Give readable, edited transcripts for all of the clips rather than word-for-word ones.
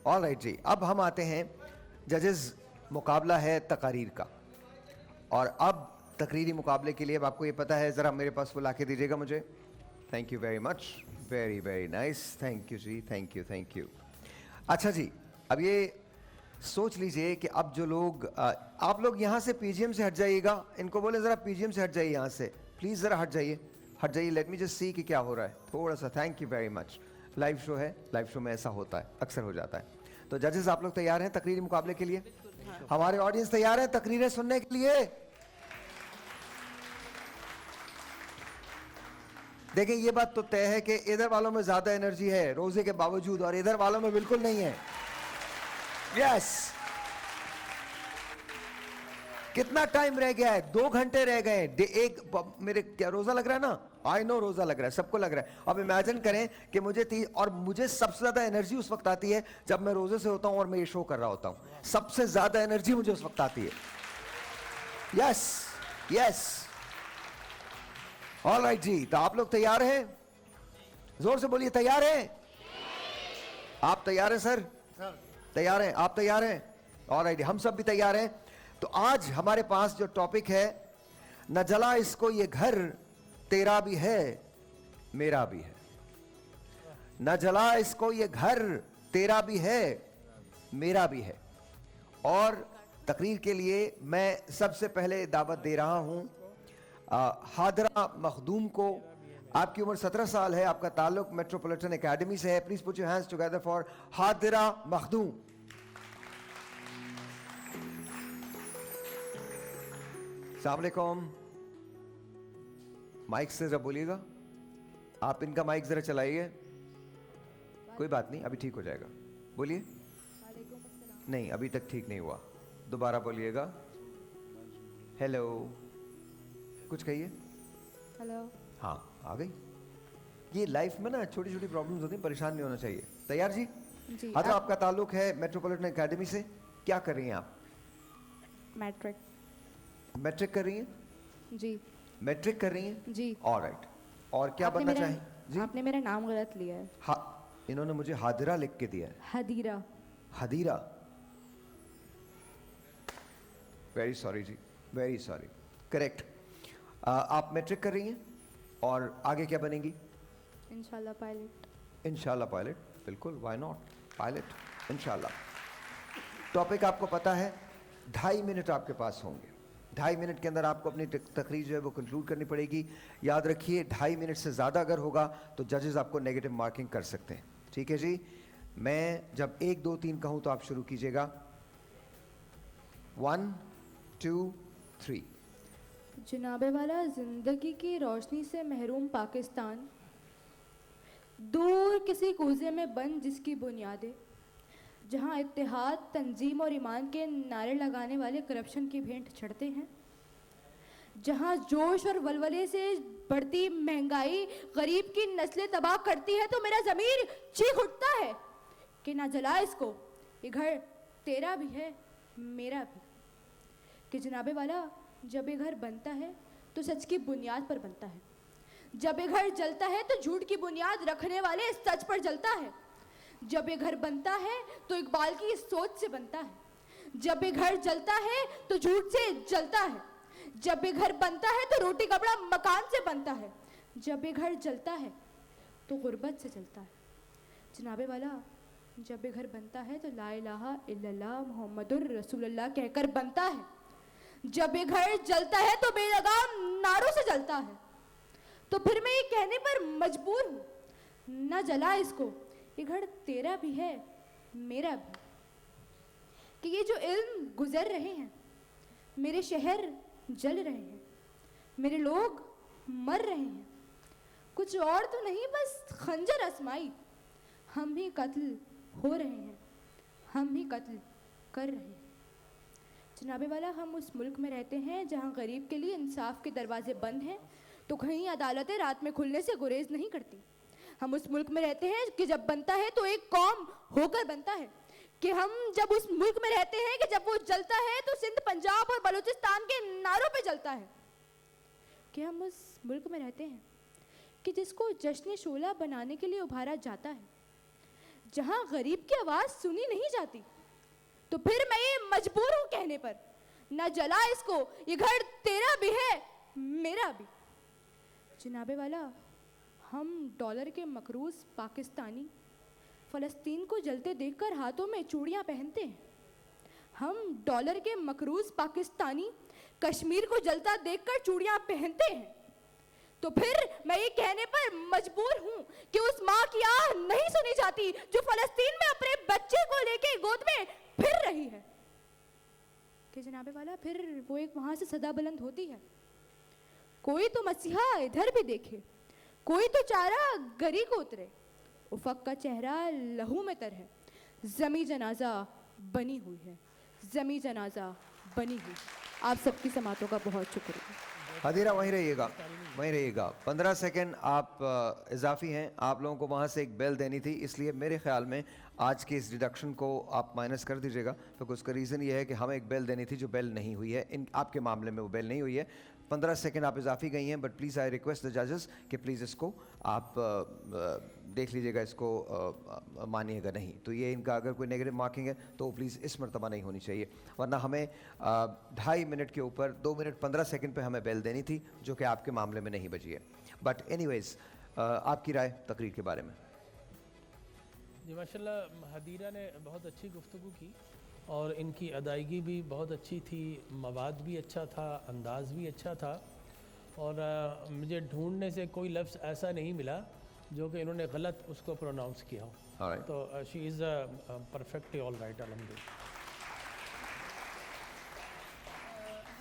Alright जी, अब हम आते हैं जजेस, मुकाबला है तकारीर का। और अब तकरीरी मुकाबले के लिए अब आपको ये पता है, ज़रा मेरे पास वो ला के दीजिएगा मुझे। Thank you very much, very very nice, thank you जी, थैंक यू थैंक यू। अच्छा जी, अब ये सोच लीजिए कि अब जो लोग आप लोग यहाँ से पीजीएम से हट जाइएगा, इनको बोले ज़रा पीजीएम से हट जाइए, यहाँ से प्लीज़ ज़रा हट जाइए, हट जाइए। लेट मी जस्ट सी कि क्या हो रहा है थोड़ा सा। Thank you very much. Live show है, लाइव शो में ऐसा होता है, अक्सर हो जाता है। तो जजेस, आप लोग तैयार हैं तकरीरी मुकाबले के लिए? हमारे ऑडियंस तैयार है तकरीरें सुनने के लिए? देखें, ये बात तो तय है कि इधर वालों में ज्यादा एनर्जी है रोजे के बावजूद, और इधर वालों में बिल्कुल नहीं है। यस। कितना टाइम रह गया है? 2 घंटे रह गए। एक मेरे क्या रोजा लग रहा है ना? आई नो रोजा लग रहा है, सबको लग रहा है। अब इमेजिन करें कि और मुझे सबसे ज्यादा एनर्जी उस वक्त आती है जब मैं रोजे से होता हूं और मैं ये शो कर रहा होता हूं। सबसे ज्यादा एनर्जी मुझे उस वक्त आती है। Yes yes. ऑलराइट जी, तो आप लोग तैयार हैं? जोर से बोलिए, तैयार हैं? आप तैयार हैं सर? तैयार हैं? आप तैयार हैं? ऑलराइट, हम सब भी तैयार हैं। तो आज हमारे पास जो टॉपिक है, न जला इसको ये घर, तेरा भी है मेरा भी है। न जला इसको ये घर, तेरा भी है मेरा भी है। और तकरीर के लिए मैं सबसे पहले दावत दे रहा हूं हादिरा मखदूम को। आपकी उम्र 17 साल है, आपका ताल्लुक मेट्रोपॉलिटन एकेडमी से है। Please put your hands together for Hadira Makhdoom. अस्सलाम वालेकुम। माइक से जरा बोलिएगा। आप इनका माइक जरा चलाइए। कोई बात नहीं, अभी ठीक हो जाएगा। बोलिए। नहीं, अभी तक ठीक नहीं हुआ, दोबारा बोलिएगा। हेलो, कुछ कहिए। हेलो। हाँ, आ गई। ये लाइफ में ना छोटी छोटी प्रॉब्लम्स होती हैं, परेशान नहीं होना चाहिए। तैयार जी? जी। हाँ, आपका ताल्लुक है मेट्रोपॉलिटन एकेडमी से। क्या कर रही हैं आप? मैट्रिक। मैट्रिक कर रही हैं? जी। मैट्रिक कर रही हैं? जी। ऑलराइट। और क्या बनना चाहें जी? आपने मेरा नाम गलत लिया है। हाँ, इन्होंने मुझे हादिरा लिख के दिया है। हदीरा। हदीरा। वेरी सॉरी जी, वेरी सॉरी। करेक्ट। आप मैट्रिक कर रही हैं और आगे क्या बनेंगी? इंशाल्लाह पायलट। इंशाल्लाह पायलट, बिल्कुल, व्हाई नॉट, पायलट इंशाल्लाह। टॉपिक आपको पता है, 2.5 मिनट आपके पास होंगे। 2.5 मिनट के अंदर आपको अपनी तकरीर जो है वो कंक्लूड करनी पड़ेगी। याद रखिए, 2.5 मिनट से ज़्यादा अगर होगा तो जजेस आपको नेगेटिव मार्किंग कर सकते हैं। ठीक है जी? मैं जब 1 2 3 कहूँ तो आप शुरू कीजिएगा। 1 2 3। जनाबे वाला, जिंदगी की रोशनी से महरूम पाकिस्तान, दूर किसी कूजे में बंद जिसकी बुनियादें, जहां इत्तेहाद, तंजीम और ईमान के नारे लगाने वाले करप्शन की भेंट चढ़ते हैं, जहां जोश और वलवले से बढ़ती महंगाई गरीब की नस्लें तबाह करती है, तो मेरा ज़मीर चीख उठता है कि ना जला इसको, ये घर तेरा भी है मेरा भी। कि जनाबे वाला, जब ये घर बनता है तो सच की बुनियाद पर बनता है। जब ये घर जलता है तो झूठ की बुनियाद रखने वाले सच पर जलता है। जब ये घर बनता है तो इकबाल की सोच से बनता है। जब ये घर जलता है तो झूठ से जलता है। जब ये घर बनता है तो रोटी कपड़ा मकान से बनता है। जब ये घर जलता है तो गुर्बत से जलता है। जनाबे वाला, जब ये घर बनता है तो ला इलाहा इल्लल्लाह मुहम्मदुर रसूलुल्लाह कहकर बनता है। जब ये घर जलता है तो बेलगाम नारों से जलता है। तो फिर मैं ये कहने पर मजबूर हूँ, न जला इसको, ये घर तेरा भी है मेरा भी। कि ये जो इल्म गुजर रहे हैं, मेरे शहर जल रहे हैं, मेरे लोग मर रहे हैं, कुछ और तो नहीं, बस खंजर आजमाई। हम ही कत्ल हो रहे हैं, हम ही कत्ल कर रहे हैं। जनाबे वाला, हम उस मुल्क में रहते हैं जहाँ गरीब के लिए इंसाफ के दरवाजे बंद हैं तो कहीं अदालतें रात में खुलने से गुरेज नहीं करती। हम उस मुल्क में रहते हैं कि जब बनता है तो एक कौम होकर बनता है। कि हम जब उस मुल्क में रहते हैं कि जब वो जलता है तो सिंध, पंजाब और बलूचिस्तान के नारों पे जलता है। कि हम उस मुल्क में रहते हैं कि जिसको जश्न शोला बनाने के लिए उभारा जाता है, जहां गरीब की आवाज सुनी नहीं जाती, तो फिर मैं ये मजबूर हूं कहने पर, न जला इसको, ये घर तेरा भी है मेरा भी। जनाबे वाला, हम डॉलर के मकरूज पाकिस्तानी फ़लस्तीन को जलते देखकर हाथों में चूड़ियां पहनते हैं। हम डॉलर के मकरूज पाकिस्तानी कश्मीर को जलता देखकर चूड़ियां पहनते हैं। तो फिर मैं ये कहने पर मजबूर हूं कि उस माँ की आह नहीं सुनी जाती जो फ़लस्तीन में अपने बच्चे को लेके गोद में फिर रही है। कि जनाबे वाला, फिर वो एक वहां से सदा बुलंद होती है, कोई तो मसीहा इधर भी देखे, कोई तो चारा गरी को उतरे, उफक का चेहरा लहू में तर है, जमी जनाजा बनी हुई है, जमी जनाजा बनी हुई। आप सबकी समातों का बहुत शुक्रिया। हदीरा वहीं रहिएगा, वहीं रहिएगा। 15 सेकंड आप इजाफी हैं, आप लोगों को वहाँ से एक बेल देनी थी, इसलिए मेरे ख्याल में आज के इस डिडक्शन को आप माइनस कर दीजिएगा, क्योंकि उसका रीज़न ये है कि हमें एक बेल देनी थी जो बेल नहीं हुई है। इन आपके मामले में वो बेल नहीं हुई है। 15 सेकंड आप इजाफी गई हैं, but please I request the जजेस कि प्लीज़ इसको आप देख लीजिएगा, इसको मानिएगा नहीं। तो ये इनका अगर कोई नेगेटिव मार्किंग है तो प्लीज़ इस मरतबा नहीं होनी चाहिए, वरना हमें 2.5 मिनट के ऊपर 2 मिनट 15 सेकंड पे हमें बेल देनी थी, जो कि आपके मामले में नहीं बची है। बट एनीवेज, आपकी राय तकरीर के बारे में? जी माशाल्लाह, हदीरा ने बहुत अच्छी गुफ्तगू की और इनकी अदायगी भी बहुत अच्छी थी, मवाद भी अच्छा था, अंदाज़ भी अच्छा था, और मुझे ढूंढने से कोई लफ्ज़ ऐसा नहीं मिला जो कि इन्होंने गलत उसको प्रोनाउंस किया हो। Alright. तो she is perfectly all right अल्हम्दुलिल्लाह।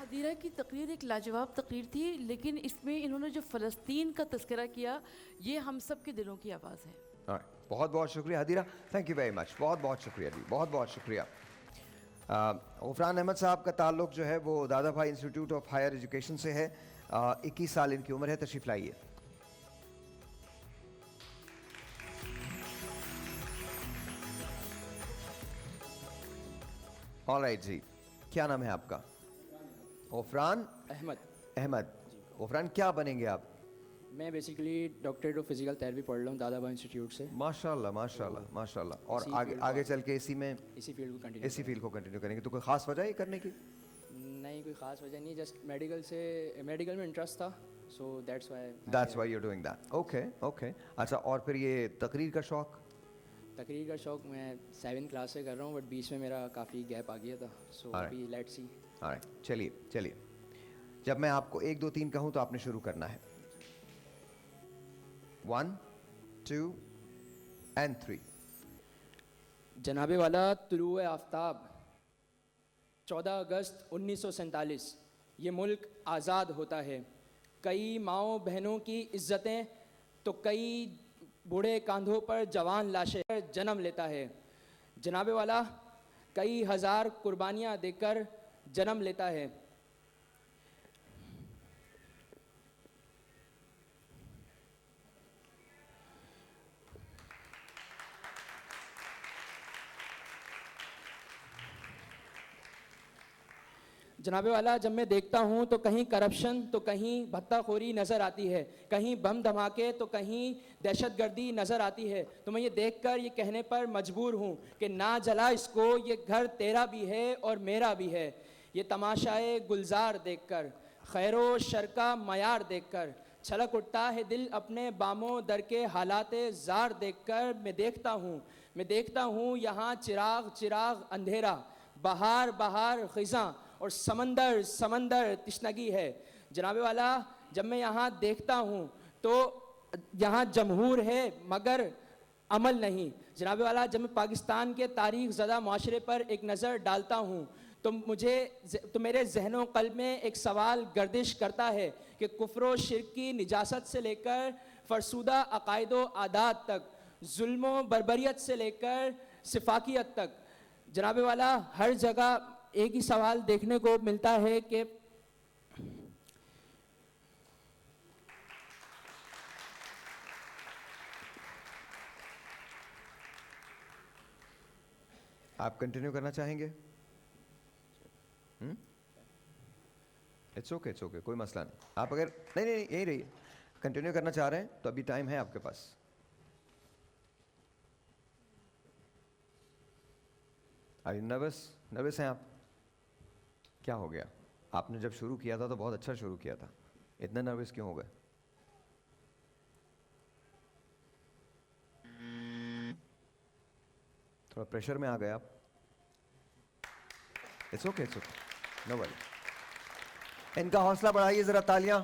हदीरा की तकरीर एक लाजवाब तकरीर थी, लेकिन इसमें इन्होंने जो फ़लस्तीन का तस्करा किया, ये हम सब के दिलों की आवाज़ है। Alright. बहुत बहुत शुक्रिया हदीरा, थैंक यू वेरी मच, बहुत बहुत शुक्रिया जी, बहुत बहुत शुक्रिया। गफरान अहमद साहब का ताल्लुक़ जो है वो दादा भाई इंस्टीट्यूट ऑफ हायर एजुकेशन से है। 21 साल इनकी उम्र है। तशरीफ़ लाइए। ऑलराइट जी, क्या नाम है आपका? गफरान अहमद। अहमद। गफरान, क्या बनेंगे आप? मैं basically doctorate of physical therapy पढ़ रहा हूँ दादा भाई इंस्टीट्यूट से। माशाल्लाह माशाल्लाह माशाल्लाह। और इसी आगे फील्ड आगे को- चल के इसी में इसी फील्ड को कंटिन्यू। इसी फील्ड को कंटिन्यू करेंगे? तो कोई ख़ास वजह है करने की? नहीं, कोई ख़ास वजह नहीं, जस्ट मेडिकल में इंटरेस्ट था, so that's why you are doing that. Okay okay. अच्छा, और फिर ये तकरीर का शौक़? तकरीर का शौक़ मैं 7th क्लास से कर रहा हूँ, बट बीच में मेरा काफ़ी गैप आ गया था, सो Alright. अभी लेट्स सी। ऑलराइट, चलिए चलिए। जब मैं आपको 1 2 3 कहूँ तो आपने शुरू करना है। 1 2 and 3। जनाबे वाला, तुलुए आफ्ताब 14 अगस्त 1947 ये मुल्क आज़ाद होता है। कई माओ बहनों की इज्जतें तो कई बूढ़े कांधों पर जवान लाशें जन्म लेता है। जनाबे वाला, कई हज़ार कुर्बानियाँ देकर जन्म लेता है। जनाबे वाला, जब मैं देखता हूँ तो कहीं करप्शन तो कहीं भत्ताखोरी नज़र आती है, कहीं बम धमाके तो कहीं दहशतगर्दी नज़र आती है। तो मैं ये देखकर ये कहने पर मजबूर हूँ कि ना जला इसको, ये घर तेरा भी है और मेरा भी है। ये तमाशाए गुलजार देखकर, खैरो शर का मयार देखकर छलक उठता है दिल अपने बामों दर के हालाते जार देखकर। मैं देखता हूँ यहाँ चिराग चिराग अंधेरा, बहार बहार ख़िज़ां और समंदर समंदर तिश्नगी है। जनाबे वाला, जब मैं यहाँ देखता हूँ तो यहाँ जमहूर है मगर अमल नहीं। जनाबे वाला, जब मैं पाकिस्तान के तारीख़ ज़दा माशरे पर एक नज़र डालता हूँ तो मेरे ज़हनों क़ल्ब में एक सवाल गर्दिश करता है कि कुफ्र शिर्क की निजासत से लेकर फरसूदा अकायदो आदात तक, जुल्मो बर्बरियत से लेकर सिफाकियत तक, जनाबे वाला हर जगह एक ही सवाल देखने को मिलता है कि आप कंटिन्यू करना चाहेंगे? इट्स ओके, कोई मसला नहीं। आप अगर नहीं नहीं यही रहिए, कंटिन्यू करना चाह रहे हैं तो अभी टाइम है आपके पास। आई नर्वस? नर्वस हैं आप? क्या हो गया? आपने जब शुरू किया था तो बहुत अच्छा शुरू किया था, इतना नर्वस क्यों हो गए? थोड़ा प्रेशर में आ गए आप? It's okay, it's okay, no worry. इनका हौसला बढ़ाइए जरा, तालियां।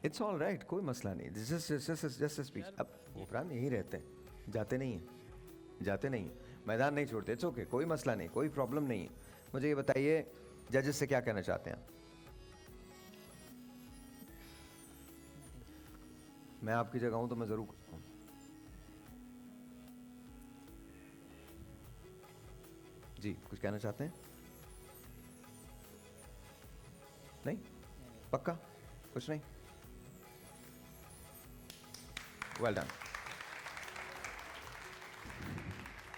इट्स ऑल राइट, कोई मसला नहीं, जस्ट स्पीच। अब उपरान यहीं रहते हैं, जाते नहीं हैं, जाते नहीं हैं, मैदान नहीं छोड़ते। इट्स ओके, कोई मसला नहीं, कोई प्रॉब्लम नहीं है। मुझे ये बताइए, जजेस से क्या कहना चाहते हैं आप? मैं आपकी जगह हूं तो मैं जरूर करता हूं। जी, कुछ कहना चाहते हैं? नहीं? पक्का? कुछ नहीं? Well done.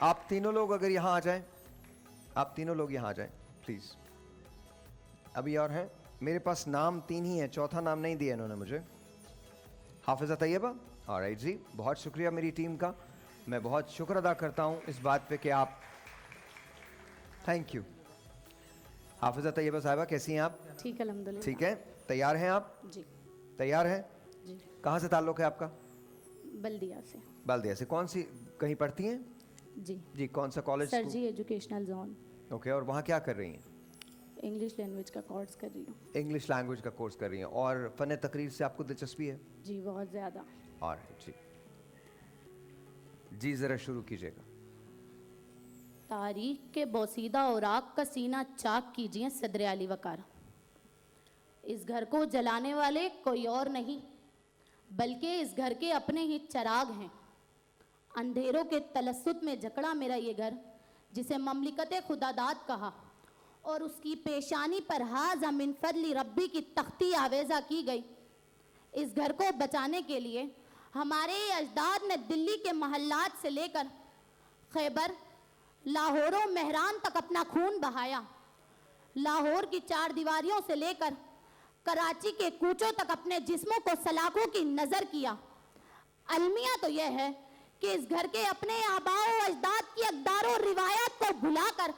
आप तीनों लोग अगर यहां आ जाएं, आप तीनों लोग यहां आ जाएं प्लीज। अभी और हैं मेरे पास नाम 3 ही है, चौथा नाम नहीं दिया इन्होंने मुझे। हाफिजा तैयबा, ऑलराइट जी, बहुत शुक्रिया मेरी टीम का। मैं बहुत शुक्र अदा करता हूं इस बात पे कि आप, थैंक यू। हाफिजा तैयबा साहिबा, कैसी हैं आप? ठीक, अल्हम्दुलिल्लाह। ठीक है, तैयार हैं आप? जी तैयार हैं? जी। कहाँ से ताल्लुक़ है आपका? बल्दिया से। बल्दिया से। कौन सी, कहीं पढ़ती हैं? जी जी, कौन सा कॉलेज? सर जी एजुकेशनल जोन। ओके, और वहाँ क्या कर रही हैं? इंग्लिश लैंग्वेज का कोर्स कर रही हूँ। इंग्लिश लैंग्वेज का कोर्स कर रही हैं, और फ़न तकरीर से आपको दिलचस्पी है? जी बहुत ज़्यादा। ऑलराइट जी, जी ज़रा शुरू कीजिएगा। तारीख के बोसीदा औराक का सीना चाक कीजिए सदर अली वकार। इस घर को जलाने वाले कोई और नहीं बल्कि इस घर के अपने ही चराग हैं। अंधेरों के तलस्सुत में जकड़ा मेरा ये घर, जिसे ममलिकत खुदादाद कहा, और उसकी पेशानी पर हाज़ा मिन फज़ली रब्बी की तख्ती आवेज़ा की गई। इस घर को बचाने के लिए हमारे अजदाद ने दिल्ली के महल्लात से लेकर खैबर, लाहौर और मेहरान तक अपना खून बहाया। लाहौर की 4 दीवारियों से लेकर कराची के कूचों तक अपने जिस्मों को सलाखों की नज़र किया। अलमिया तो यह है कि इस घर के अपने आबाओ अजदाद की अकदारों रिवायात को भुलाकर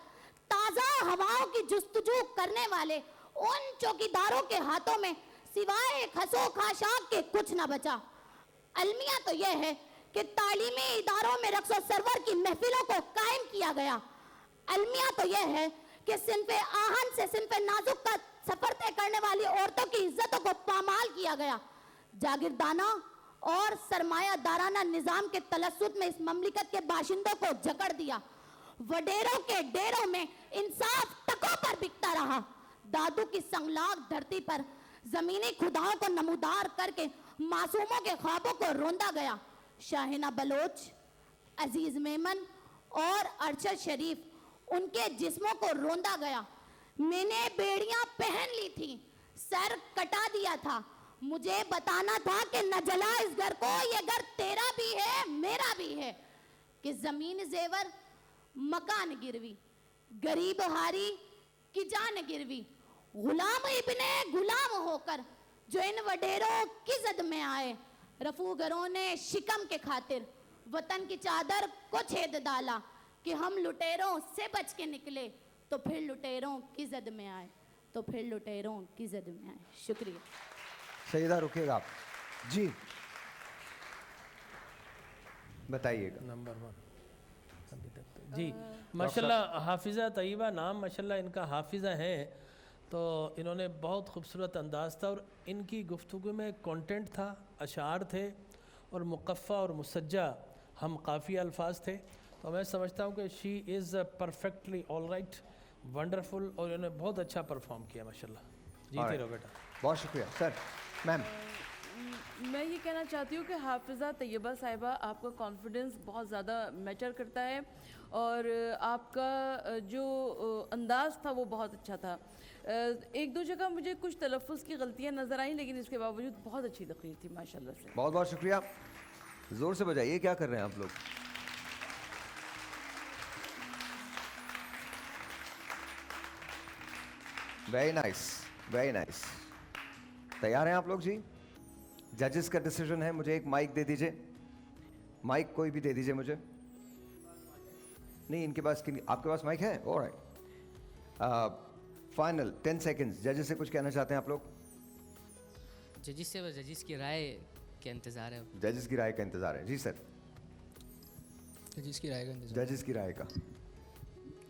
ताज़ा हवाओं की जुस्तजू करने वाले उन चौकीदारों के हाथों में सिवाय खसो खाशाक के कुछ न बचा। अलमिया तो यह है कि तालीमी इदारों में रक्सो सरवर की महफिलों को कायम किया गया। अलमिया तो यह है कि सिन्फ़े आहन से सिन्फ़े नाजुक का सफर तय करने वाली औरतों की इज्जतों को पामाल किया गया। जागीरदाना और सरमायादाराना निजाम के तलस्सुत में इस ममलिकत के बाशिंदों को जकड़ दिया। वडेरों के डेरों में इंसाफ टकों पर बिकता रहा। दादू की संगलाग धरती पर जमीनी खुदाओं को नमूदार करके मासूमों के ख्वाबों को रोंदा गया। शाहिना बलोच, अजीज मेमन और अरशद शरीफ, उनके जिस्मों को रोंदा गया। मैंने बेड़ियां पहन ली थी, सर कटा दिया था। मुझे बताना था कि न जला इस घर को, ये घर तेरा भी है मेरा भी है। कि जमीन जेवर मकान गिरवी, गरीब हारी की जान गिरवी। गुलाम इब्ने गुलाम होकर जो इन वडेरों की जद में आए, रफूगरों ने शिकम के खातिर वतन की चादर को छेद डाला कि हम लुटेरों से बच के निकले तो फिर लुटेरों की जद में आए, तो फिर लुटेरों की जद में आए। शुक्रिया। सईदा रुकिएगा आप जी, बताइएगा। नंबर 1 अभी तक तो जी माशाल्लाह। हाफिज़ा तैयबा नाम माशाल्लाह इनका हाफिज़ा है, तो इन्होंने बहुत खूबसूरत अंदाज़ था, और इनकी गुफ्तगू में कंटेंट था, अशार थे, और मुक़फ़ा और मुसज्जा हम काफ़ी अल्फाज थे। तो मैं समझता हूँ कि she is perfectly all right, wonderful, और इन्होंने बहुत अच्छा परफॉर्म किया माशाल्लाह। जीते रहो बेटा। बहुत शुक्रिया सर। मैम, मैं ये कहना चाहती हूँ कि हाफिज़ा तैयबा साहिबा, आपका कॉन्फिडेंस बहुत ज़्यादा मैटर करता है, और आपका जो अंदाज़ था वो बहुत अच्छा था। 1-2 जगह मुझे कुछ तलफ़्फ़ुज़ की गलतियाँ नज़र आई, लेकिन इसके बावजूद बहुत अच्छी तकरीर थी माशाल्लाह से। बहुत बहुत शुक्रिया। जोर से बजाइए, क्या कर रहे हैं आप लोग? Very nice, very nice. तैयार हैं आप लोग जी? जजेस का डिसीजन है, मुझे एक माइक दे दीजिए, माइक कोई भी दे दीजिए मुझे। नहीं, इनके पास, आपके पास माइक है? Alright, final 10 seconds. जजेस से कुछ कहना चाहते हैं आप लोग? जजिस से बस जजिस की राय के इंतज़ार है। जजेस की राय का इंतजार है। जी सर। जजिस की राय का इंतजार। जजेस की राय का।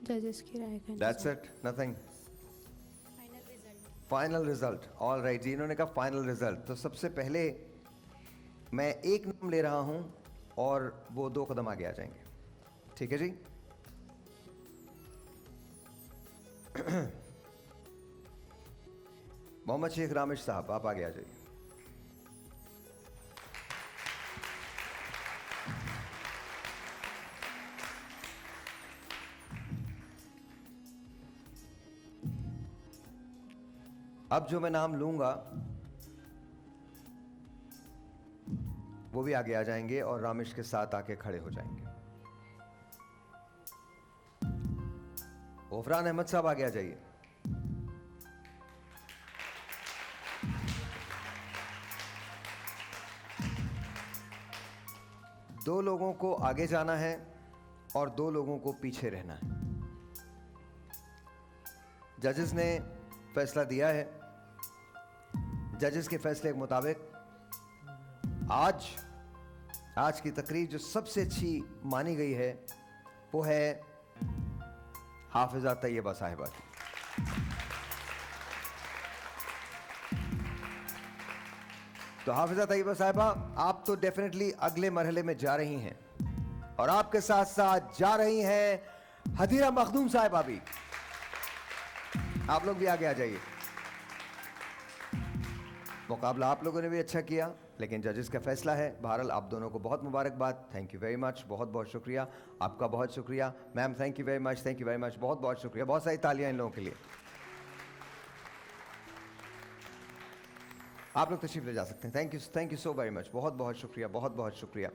जजेस की राय का that's it, nothing. Final result. All right जी, इन्होंने कहा फाइनल रिजल्ट। तो सबसे पहले मैं एक नाम ले रहा हूं और वो 2 कदम आगे आ जाएंगे। ठीक है जी? मोहम्मद शेख रामिश साहब, आप आगे आ जाइए। अब जो मैं नाम लूंगा वो भी आगे आ जाएंगे और रामिश के साथ आके खड़े हो जाएंगे। गफरान अहमद साहब आगे आ जाइए। दो लोगों को आगे जाना है और 2 लोगों को पीछे रहना है। जजेस ने फैसला दिया है। जजेस के फैसले के मुताबिक आज की तकरीर जो सबसे अच्छी मानी गई है वो है हाफिजा तैयबा साहिबा की। तो हाफिजा तैयबा साहिबा, आप तो डेफिनेटली अगले मरहले में जा रही हैं और आपके साथ साथ जा रही हैं हदीरा मखदूम साहिबा भी। आप लोग भी आगे आ जाइए। मुकाबला आप लोगों ने भी अच्छा किया, लेकिन जजेस का फैसला है। बहरहाल आप दोनों को बहुत मुबारकबाद। थैंक यू वेरी मच, बहुत बहुत शुक्रिया। आपका बहुत शुक्रिया ma'am, thank you very much, thank you very much, बहुत बहुत शुक्रिया। बहुत सारी तालियां इन लोगों के लिए। आप लोग तशरीफ ले जा सकते हैं। Thank you so very much, बहुत बहुत शुक्रिया, बहुत बहुत शुक्रिया।